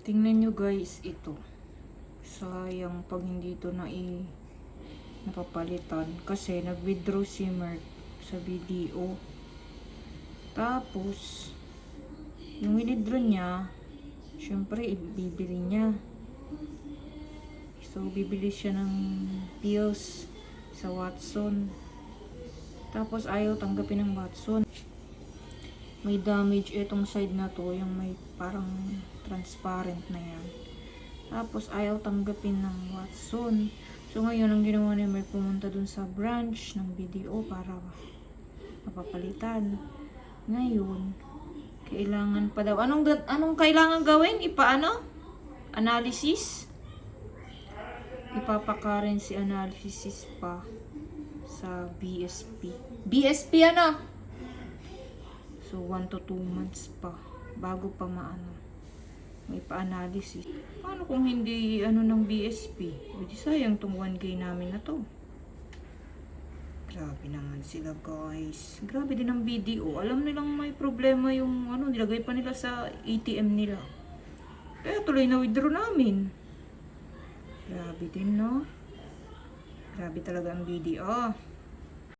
Tingnan nyo guys, ito. Sayang pag hindi ito napapalitan. Kasi nag-withdraw si Merck sa BDO. Tapos, yung withdraw niya, syempre, bibili niya. So, bibili siya ng pills sa Watson. Tapos, ayaw tanggapin ng Watson. May damage itong side na to, yung may parang transparent na yan. Tapos ayaw tanggapin ng Watson. So ngayon ang ginawa niya, may pumunta dun sa branch ng BDO para mapapalitan. Ngayon, kailangan pa daw. Anong kailangan gawin? Analysis? Ipapa-currency analysis pa sa BSP. BSP ano? So, 1 to 2 months pa. Bago pa may pa-analysis. Paano kung hindi ng BSP? Hindi sayang tong 1K namin na to. Grabe naman sila guys. Grabe din ang BDO. Alam nilang may problema yung nilagay pa nila sa ATM nila. Kaya tuloy na withdraw namin. Grabe din, no? Grabe talaga ang BDO.